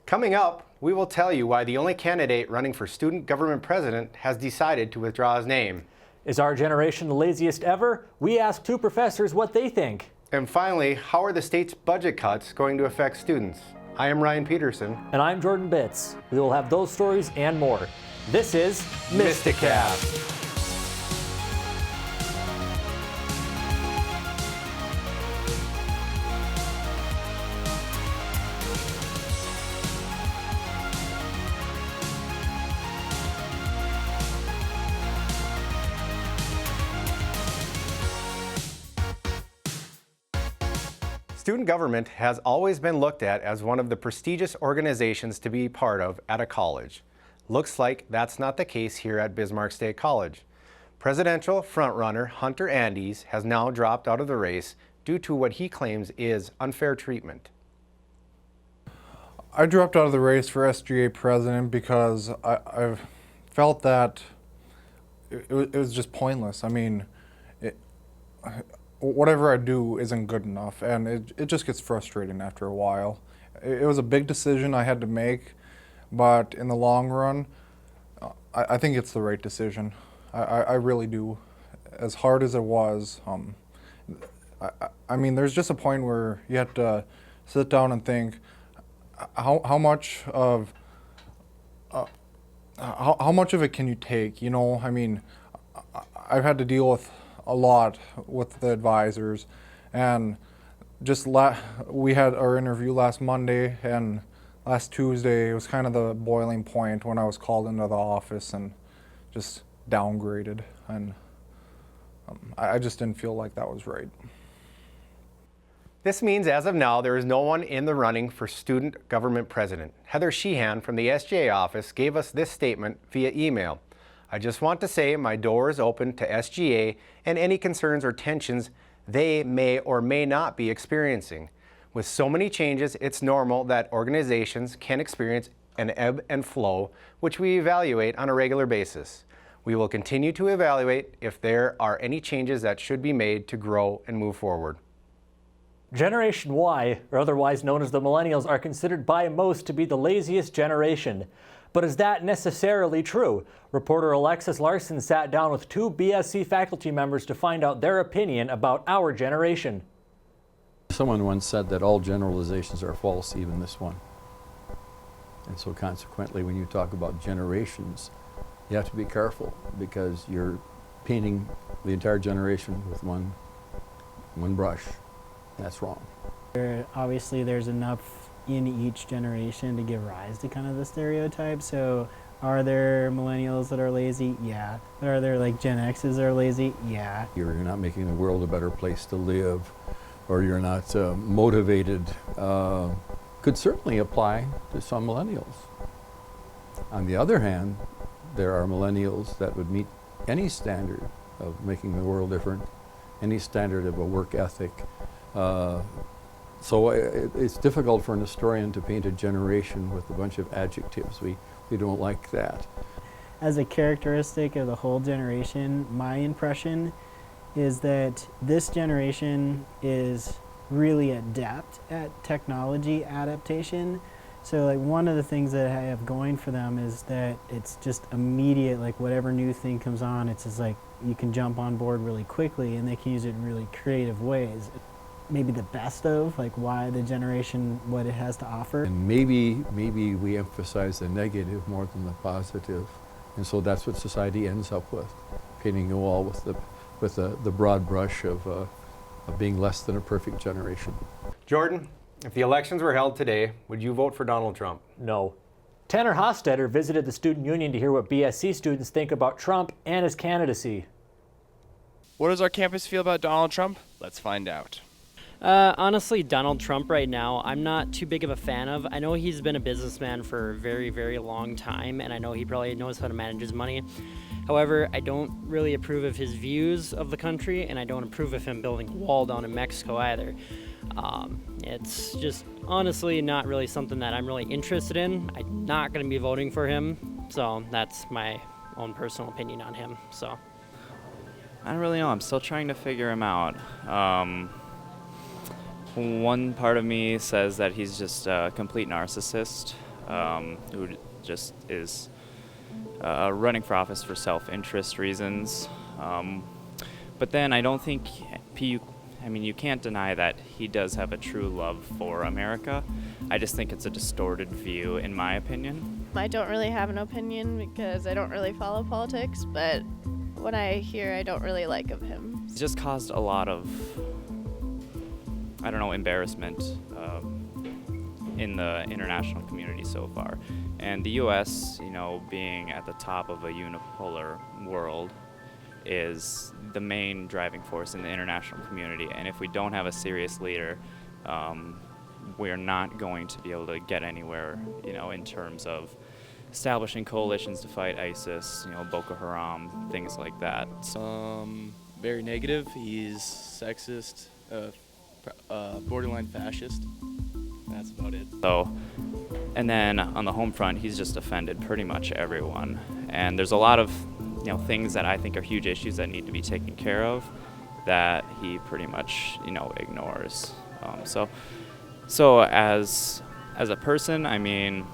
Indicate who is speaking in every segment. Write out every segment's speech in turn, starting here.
Speaker 1: Coming up, we will tell you why the only candidate running for student government president has decided to withdraw his name.
Speaker 2: Is our generation the laziest ever? We asked 2 professors what they think.
Speaker 1: And finally, how are the state's budget cuts going to affect students? I am Ryan Peterson.
Speaker 2: And I'm Jordan Bitts. We will have those stories and more. This is MystiCast.
Speaker 1: Student government has always been looked at as one of the prestigious organizations to be part of at a college. Looks like that's not the case here at Bismarck State College. Presidential frontrunner Hunter Andes has now dropped out of the race due to what he claims is unfair treatment.
Speaker 3: I dropped out of the race for SGA president because I felt that it was just pointless. I mean, whatever I do isn't good enough, and it just gets frustrating after a while. It was a big decision I had to make, but in the long run, I think it's the right decision. I really do. As hard as it was, I mean, there's just a point where you have to sit down and think, how much of it can you take? You know, I mean, I've had to deal with a lot with the advisors, and just we had our interview last Monday, and last Tuesday it was kind of the boiling point when I was called into the office and just downgraded, and I just didn't feel like that was right.
Speaker 1: This means as of now there is no one in the running for student government president. Heather Sheehan from the SGA office gave us this statement via email. I just want to say my door is open to SGA and any concerns or tensions they may or may not be experiencing. With so many changes, it's normal that organizations can experience an ebb and flow, which we evaluate on a regular basis. We will continue to evaluate if there are any changes that should be made to grow and move forward.
Speaker 2: Generation Y, or otherwise known as the Millennials, are considered by most to be the laziest generation. But is that necessarily true? Reporter Alexis Larson sat down with 2 BSC faculty members to find out their opinion about our generation.
Speaker 4: Someone once said that all generalizations are false, even this one. And so consequently, when you talk about generations, you have to be careful because you're painting the entire generation with one brush. That's wrong.
Speaker 5: Obviously, there's enough in each generation to give rise to kind of the stereotype. So are there millennials that are lazy? Yeah. But are there like Gen X's that are lazy? Yeah.
Speaker 4: You're not making the world a better place to live, or you're not motivated, could certainly apply to some millennials. On the other hand, there are millennials that would meet any standard of making the world different, any standard of a work ethic. So it's difficult for an historian to paint a generation with a bunch of adjectives. We don't like that.
Speaker 5: As a characteristic of the whole generation, my impression is that this generation is really adept at technology adaptation. So like one of the things that I have going for them is that it's just immediate, like whatever new thing comes on, it's just like you can jump on board really quickly and they can use it in really creative ways. Maybe the best of, like why the generation, what it has to offer.
Speaker 4: And maybe we emphasize the negative more than the positive. And so that's what society ends up with, painting the wall with the broad brush of being less than a perfect generation.
Speaker 1: Jordan, if the elections were held today, would you vote for Donald Trump?
Speaker 2: No. Tanner Hostetter visited the student union to hear what BSC students think about Trump and his candidacy.
Speaker 6: What does our campus feel about Donald Trump? Let's find out.
Speaker 7: Honestly, Donald Trump right now, I'm not too big of a fan of. I know he's been a businessman for a very, very long time, and I know he probably knows how to manage his money. However, I don't really approve of his views of the country, and I don't approve of him building a wall down in Mexico either. It's just honestly not really something that I'm really interested in. I'm not going to be voting for him, so that's my own personal opinion on him. So
Speaker 8: I don't really know. I'm still trying to figure him out. One part of me says that he's just a complete narcissist. who just is running for office for self-interest reasons. But then I don't think you can't deny that he does have a true love for America. I just think it's a distorted view, in my opinion.
Speaker 9: I don't really have an opinion because I don't really follow politics, but what I hear, I don't really like of him.
Speaker 8: It's just caused a lot of, embarrassment in the international community so far. And the U.S., being at the top of a unipolar world, is the main driving force in the international community. And if we don't have a serious leader, we're not going to be able to get anywhere, in terms of establishing coalitions to fight ISIS, Boko Haram, things like that.
Speaker 10: Very negative. He's sexist, borderline fascist. That's about it.
Speaker 8: So, and then on the home front, he's just offended pretty much everyone. And there's a lot of things that I think are huge issues that need to be taken care of that he pretty much, ignores. So as a person, I know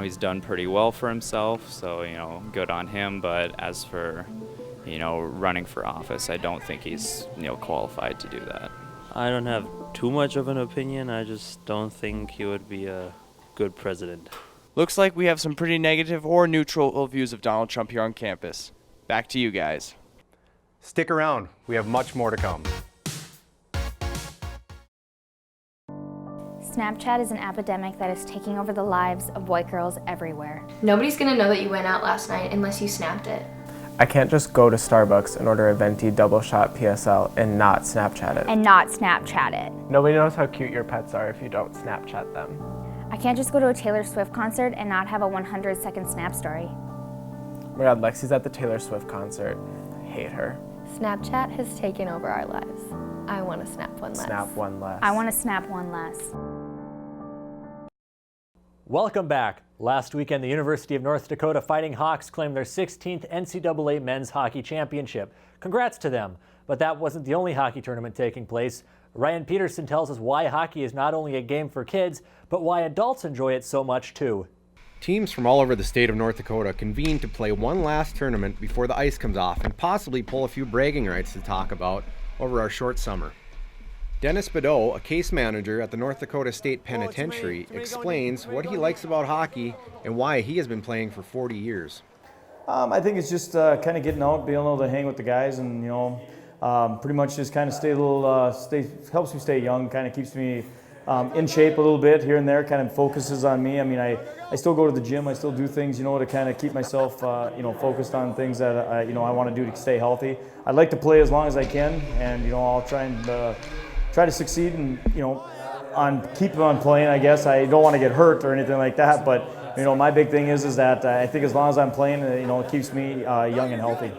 Speaker 8: he's done pretty well for himself, so, good on him. But as for, running for office, I don't think he's, qualified to do that.
Speaker 11: I don't have too much of an opinion. I just don't think he would be a good president.
Speaker 6: Looks like we have some pretty negative or neutral views of Donald Trump here on campus. Back to you guys.
Speaker 1: Stick around. We have much more to come.
Speaker 12: Snapchat is an epidemic that is taking over the lives of white girls everywhere.
Speaker 13: Nobody's gonna know that you went out last night unless you snapped it.
Speaker 14: I can't just go to Starbucks and order a venti double shot PSL and not Snapchat it. Nobody knows how cute your pets are if you don't Snapchat them.
Speaker 12: I can't just go to a Taylor Swift concert and not have a 100-second Snap story.
Speaker 14: Oh my God, Lexi's at the Taylor Swift concert. I hate her.
Speaker 13: Snapchat has taken over our lives. I want to snap one less.
Speaker 14: Snap one less.
Speaker 12: I want to snap one less.
Speaker 2: Welcome back. Last weekend, the University of North Dakota Fighting Hawks claimed their 16th NCAA men's hockey championship. Congrats to them. But that wasn't the only hockey tournament taking place. Ryan Peterson tells us why hockey is not only a game for kids, but why adults enjoy it so much too.
Speaker 1: Teams from all over the state of North Dakota convene to play one last tournament before the ice comes off and possibly pull a few bragging rights to talk about over our short summer. Dennis Bedeau, a case manager at the North Dakota State Penitentiary, explains what he likes about hockey and why he has been playing for 40 years.
Speaker 15: I think it's just kind of getting out, being able to hang with the guys, and pretty much just kind of stay a little, helps me stay young, kind of keeps me in shape a little bit here and there, kind of focuses on me. I still go to the gym, I still do things, to kind of keep myself, focused on things that I want to do to stay healthy. I'd like to play as long as I can, and I'll try to succeed and keep on playing. I guess I don't want to get hurt or anything like that, but my big thing is that I think as long as I'm playing, it keeps me young and healthy.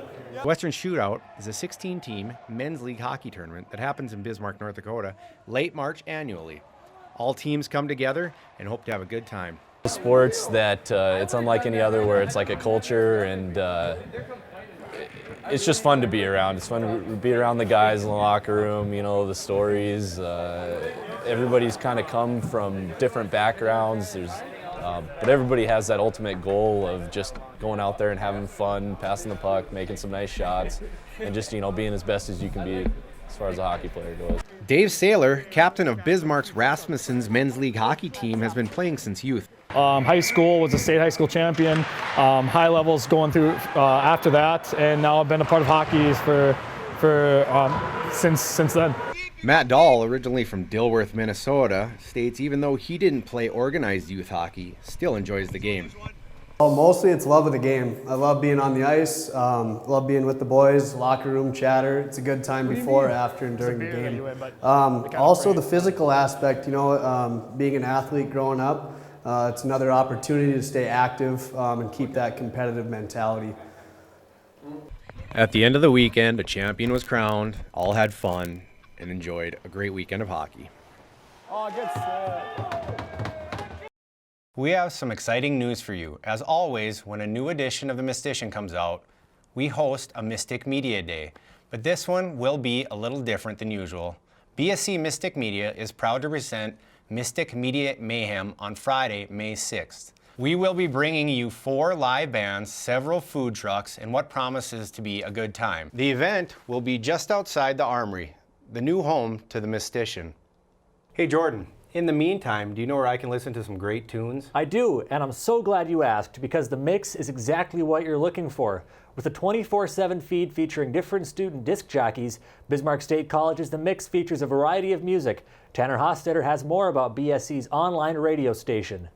Speaker 1: Western Shootout is a 16-team men's league hockey tournament that happens in Bismarck, North Dakota, late March annually. All teams come together and hope to have a good time.
Speaker 16: Sports that it's unlike any other, where it's like a culture, and it's just fun to be around. It's fun to be around the guys in the locker room, the stories. Everybody's kind of come from different backgrounds. But everybody has that ultimate goal of just going out there and having fun, passing the puck, making some nice shots, and just being as best as you can be as far as a hockey player goes.
Speaker 1: Dave Saylor, captain of Bismarck's Rasmussen's men's league hockey team, has been playing since youth.
Speaker 17: High school, was a state high school champion, high levels going through after that, and now I've been a part of hockey since then.
Speaker 1: Matt Dahl, originally from Dilworth, Minnesota, states even though he didn't play organized youth hockey, still enjoys the game.
Speaker 18: Well, mostly it's love of the game. I love being on the ice, love being with the boys, locker room chatter. It's a good time before, after, and during the game. Also the physical aspect, being an athlete growing up, it's another opportunity to stay active and keep that competitive mentality.
Speaker 1: At the end of the weekend, a champion was crowned, all had fun, and enjoyed a great weekend of hockey. We have some exciting news for you. As always, when a new edition of the Mystician comes out, we host a Mystic Media Day. But this one will be a little different than usual. BSC Mystic Media is proud to present Mystic Media Mayhem on Friday, May 6th. We will be bringing you 4 live bands, several food trucks, and what promises to be a good time. The event will be just outside the Armory, the new home to the Mystician. Hey Jordan, in the meantime, do you know where I can listen to some great tunes?
Speaker 2: I do, and I'm so glad you asked, because The Mix is exactly what you're looking for. With a 24/7 feed featuring different student disc jockeys, Bismarck State College's The Mix features a variety of music. Tanner Hostetter has more about BSC's online radio station.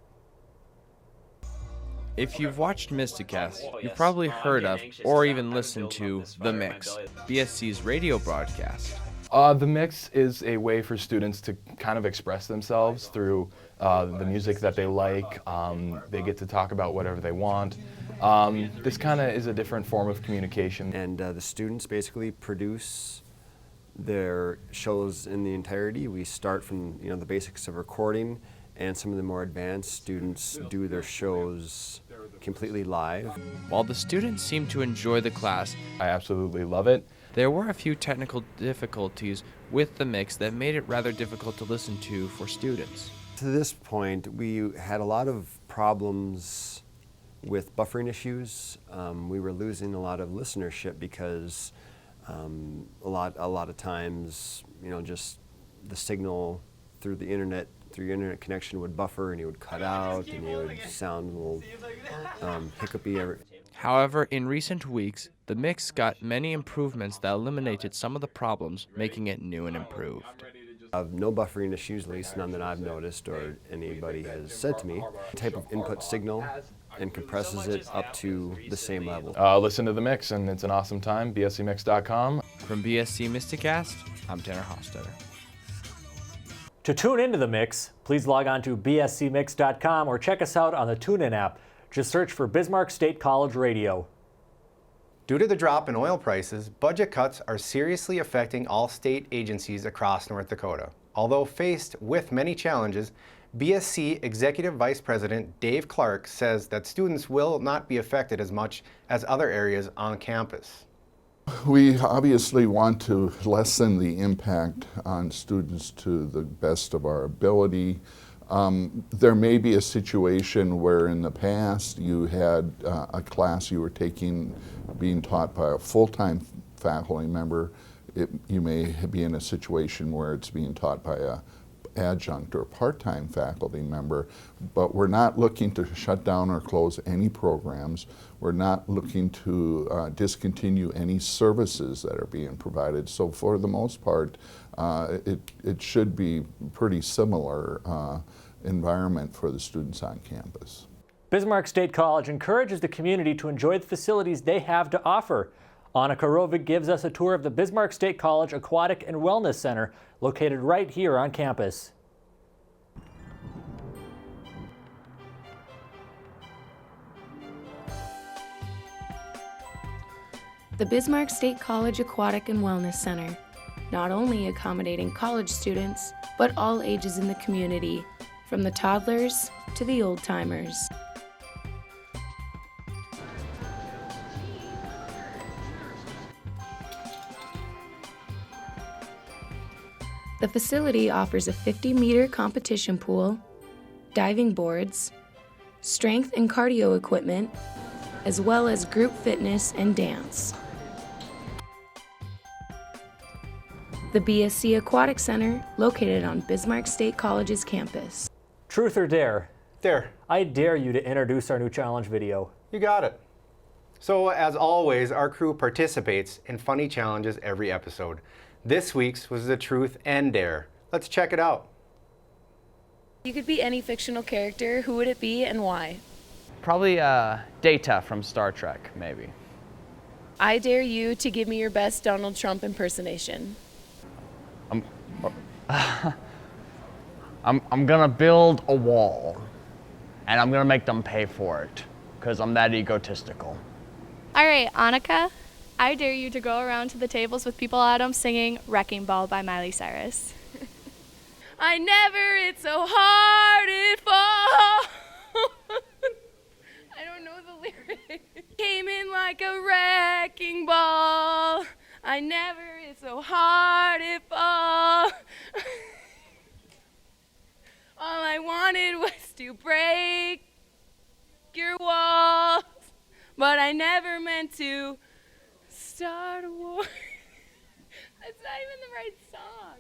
Speaker 6: If you've watched MystiCast, you've probably heard of or even listened to The Mix, BSC's radio broadcast.
Speaker 19: The Mix is a way for students to kind of express themselves through the music that they like. They get to talk about whatever they want. This kind of is a different form of communication.
Speaker 20: And the students basically produce their shows in the entirety. We start from the basics of recording, and some of the more advanced students do their shows completely live.
Speaker 6: While the students seem to enjoy the class,
Speaker 19: I absolutely love it.
Speaker 6: There were a few technical difficulties with The Mix that made it rather difficult to listen to for students.
Speaker 20: To this point, we had a lot of problems with buffering issues. We were losing a lot of listenership because a lot of times, just the signal through your internet connection would buffer and it would cut out and it would sound a little hiccupy.
Speaker 6: However, in recent weeks, The Mix got many improvements that eliminated some of the problems, making it new and improved.
Speaker 20: No buffering issues, at least none that I've noticed or anybody has said to me. Type of input signal and compresses it up to the same level.
Speaker 19: Listen to The Mix, and it's an awesome time. BSCMix.com.
Speaker 6: From BSC MystiCast, I'm Tanner Hostetter.
Speaker 2: To tune into The Mix, please log on to bscmix.com or check us out on the TuneIn app. Just search for Bismarck State College Radio.
Speaker 1: Due to the drop in oil prices, budget cuts are seriously affecting all state agencies across North Dakota. Although faced with many challenges, BSC Executive Vice President Dave Clark says that students will not be affected as much as other areas on campus.
Speaker 21: We obviously want to lessen the impact on students to the best of our ability. There may be a situation where in the past you had a class you were taking being taught by a full-time faculty member. You may be in a situation where it's being taught by a adjunct or part-time faculty member, but we're not looking to shut down or close any programs. We're not looking to discontinue any services that are being provided. So for the most part, it should be pretty similar environment for the students on campus.
Speaker 2: Bismarck State College encourages the community to enjoy the facilities they have to offer. Anna Karovic gives us a tour of the Bismarck State College Aquatic and Wellness Center, located right here on campus.
Speaker 22: The Bismarck State College Aquatic and Wellness Center, not only accommodating college students, but all ages in the community, from the toddlers to the old-timers. The facility offers a 50-meter competition pool, diving boards, strength and cardio equipment, as well as group fitness and dance. The BSC Aquatic Center, located on Bismarck State College's campus.
Speaker 2: Truth or dare?
Speaker 1: Dare.
Speaker 2: I dare you to introduce our new challenge video.
Speaker 1: You got it. So as always, our crew participates in funny challenges every episode. This week's was the Truth and Dare. Let's check it out.
Speaker 22: You could be any fictional character. Who would it be and why?
Speaker 23: Probably Data from Star Trek, maybe.
Speaker 22: I dare you to give me your best Donald Trump impersonation.
Speaker 23: I'm gonna build a wall, and I'm gonna make them pay for it, because I'm that egotistical.
Speaker 24: All right, Annika, I dare you to go around to the tables with people at them singing Wrecking Ball by Miley Cyrus.
Speaker 9: I never, it's so hard it falls. I don't know the lyrics. Came in like a wrecking ball. I never, it's so hard it falls. All I wanted was to break. your walls, but I never meant to start a war. That's not even the right song.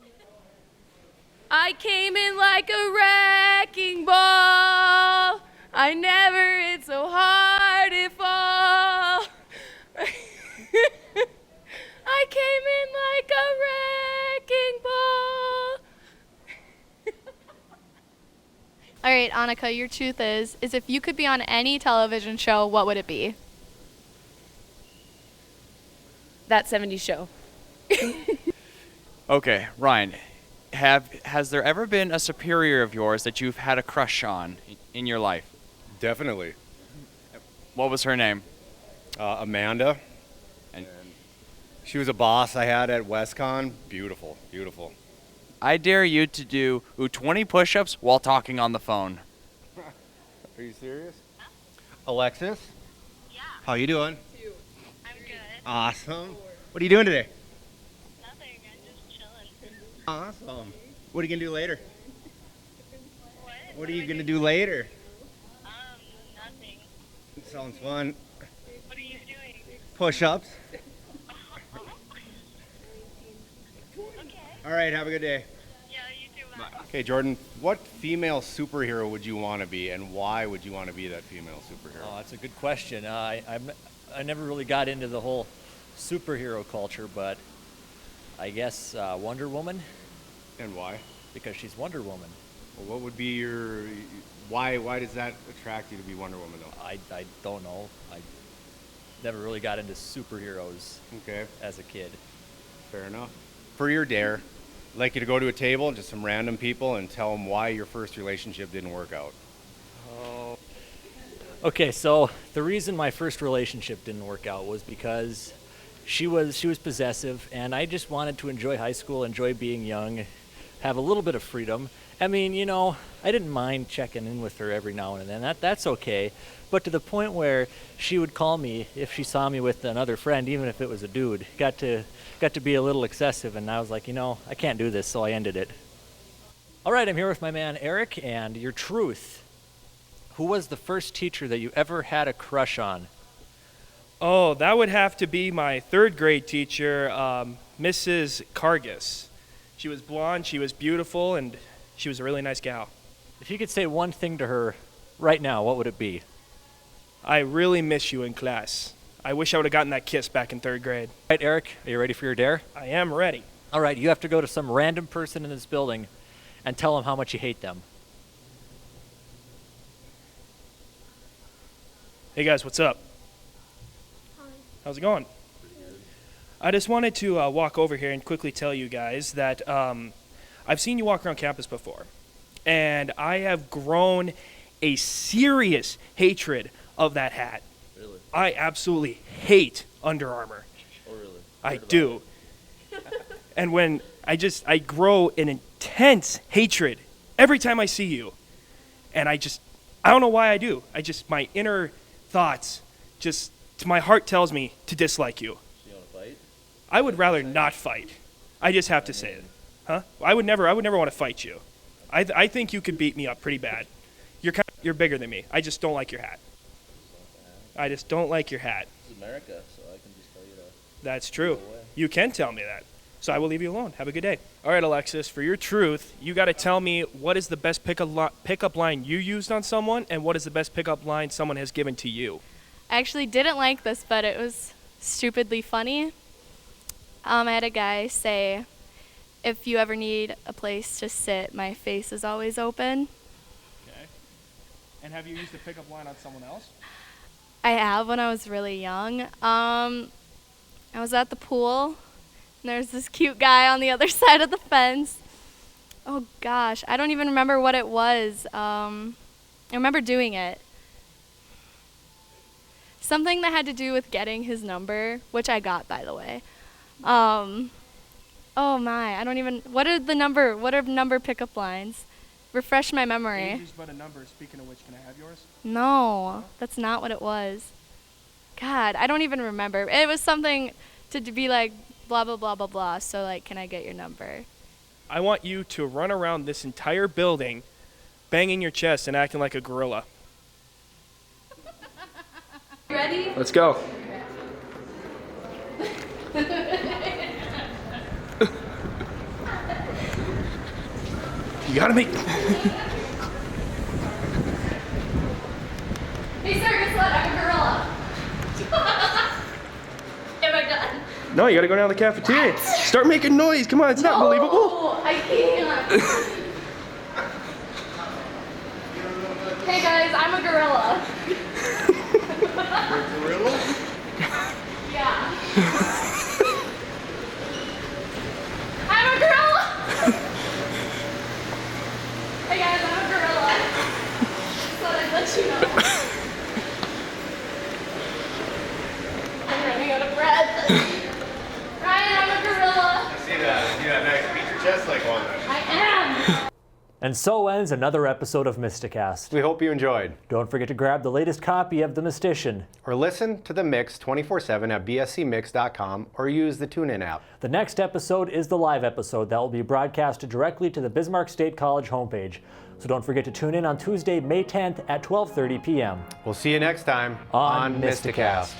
Speaker 9: I came in like a wrecking ball. I never hit so hard it fall. I came in like a wrecking ball.
Speaker 24: All right, Annika, your truth is if you could be on any television show, what would it be?
Speaker 9: That 70s show.
Speaker 8: Okay, Ryan, has there ever been a superior of yours that you've had a crush on in your life?
Speaker 1: Definitely.
Speaker 8: What was her name?
Speaker 1: Amanda.
Speaker 8: And
Speaker 1: she was a boss I had at WestCon. Beautiful, beautiful.
Speaker 8: I dare you to do 20 push-ups while talking on the phone.
Speaker 1: Are you serious? Alexis? Yeah. How you doing?
Speaker 3: I'm good.
Speaker 1: Awesome. What are you doing today?
Speaker 3: Nothing. I'm just chilling.
Speaker 1: Awesome. What are you going to do later?
Speaker 3: What?
Speaker 1: What are you going to do later?
Speaker 3: Nothing.
Speaker 1: Sounds fun.
Speaker 3: What are you doing?
Speaker 1: Push-ups.
Speaker 3: Okay.
Speaker 1: All right, have a good day.
Speaker 3: Yeah, you too. Bye.
Speaker 1: Okay, Jordan, what female superhero would you want to be, and why would you want to be that female superhero?
Speaker 2: Oh, that's a good question. I never really got into the whole superhero culture, but I guess Wonder Woman.
Speaker 1: And why?
Speaker 2: Because she's Wonder Woman.
Speaker 1: Well, what would be your... Why does that attract you to be Wonder Woman, though?
Speaker 2: I don't know. I never really got into superheroes as a kid.
Speaker 1: Fair enough. For your dare, I'd like you to go to a table and just some random people and tell them why your first relationship didn't work out.
Speaker 2: Oh. Okay, so the reason my first relationship didn't work out was because she was possessive, and I just wanted to enjoy high school, enjoy being young, have a little bit of freedom. I mean, you know, I didn't mind checking in with her every now and then. That's okay. But to the point where she would call me if she saw me with another friend, even if it was a dude, got to be a little excessive, and I was like, you know, I can't do this, so I ended it. All right, I'm here with my man Eric, and your truth. Who was the first teacher that you ever had a crush on?
Speaker 4: Oh, that would have to be my third grade teacher, Mrs. Cargis. She was blonde, she was beautiful, and she was a really nice gal.
Speaker 2: If you could say one thing to her right now, what would it be?
Speaker 4: I really miss you in class. I wish I would have gotten that kiss back in third grade.
Speaker 2: All right, Eric, are you ready for your dare?
Speaker 4: I am ready.
Speaker 2: All right, you have to go to some random person in this building and tell them how much you hate them.
Speaker 4: Hey guys, what's up?
Speaker 3: Hi.
Speaker 4: How's it going? I just wanted to walk over here and quickly tell you guys that I've seen you walk around campus before, and I have grown a serious hatred of that hat.
Speaker 11: Really?
Speaker 4: I absolutely hate Under Armour.
Speaker 11: Oh, really?
Speaker 4: I do. And when I grow an intense hatred every time I see you. And I don't know why I do. My inner thoughts, my heart tells me to dislike you.
Speaker 11: You want to fight?
Speaker 4: I would rather not fight. I just have to say it. Huh? I would never want to fight you. I think you could beat me up pretty bad. You're bigger than me. I just don't like your hat. I just don't like your hat.
Speaker 11: This is America, so I can just tell you that.
Speaker 4: That's true. You can tell me that. So I will leave you alone. Have a good day. All right, Alexis, for your truth, you got to tell me what is the best pickup line you used on someone, and what is the best pickup line someone has given to you.
Speaker 24: I actually didn't like this, but it was stupidly funny. I had a guy say, if you ever need a place to sit, my face is always open.
Speaker 4: Okay. And have you used a pickup line on someone else?
Speaker 24: I have when I was really young. I was at the pool, and there's this cute guy on the other side of the fence. Oh gosh, I don't even remember what it was. I remember doing it. Something that had to do with getting his number, which I got, by the way. Oh my, what are number pickup lines? Refresh my memory.
Speaker 4: Ages but a number. Speaking of which, can I have yours?
Speaker 24: No, that's not what it was. God, I don't even remember. It was something to be like blah, blah, blah, blah, blah. So like, can I get your number?
Speaker 4: I want you to run around this entire building banging your chest and acting like a gorilla.
Speaker 9: ready?
Speaker 4: Let's go. You gotta make.
Speaker 9: Hey, sir, guess what? I'm a gorilla. Am I done?
Speaker 4: No, you gotta go down to the cafeteria. Start making noise. Come on, it's not believable.
Speaker 9: Oh, I can't. Hey guys, I'm a gorilla.
Speaker 1: You're a gorilla?
Speaker 9: Yeah. I'm a gorilla. Hey guys, I'm a gorilla. Just thought I'd let you know. I'm running out of breath. Ryan, I'm a gorilla.
Speaker 1: I see that nice beat your chest like one.
Speaker 9: I am.
Speaker 2: And so ends another episode of MystiCast.
Speaker 1: We hope you enjoyed.
Speaker 2: Don't forget to grab the latest copy of The Mystician.
Speaker 1: Or listen to The Mix 24/7 at bscmix.com or use the TuneIn app.
Speaker 2: The next episode is the live episode that will be broadcast directly to the Bismarck State College homepage. So don't forget to tune in on Tuesday, May 10th at 12:30 p.m.
Speaker 1: We'll see you next time
Speaker 2: on MystiCast.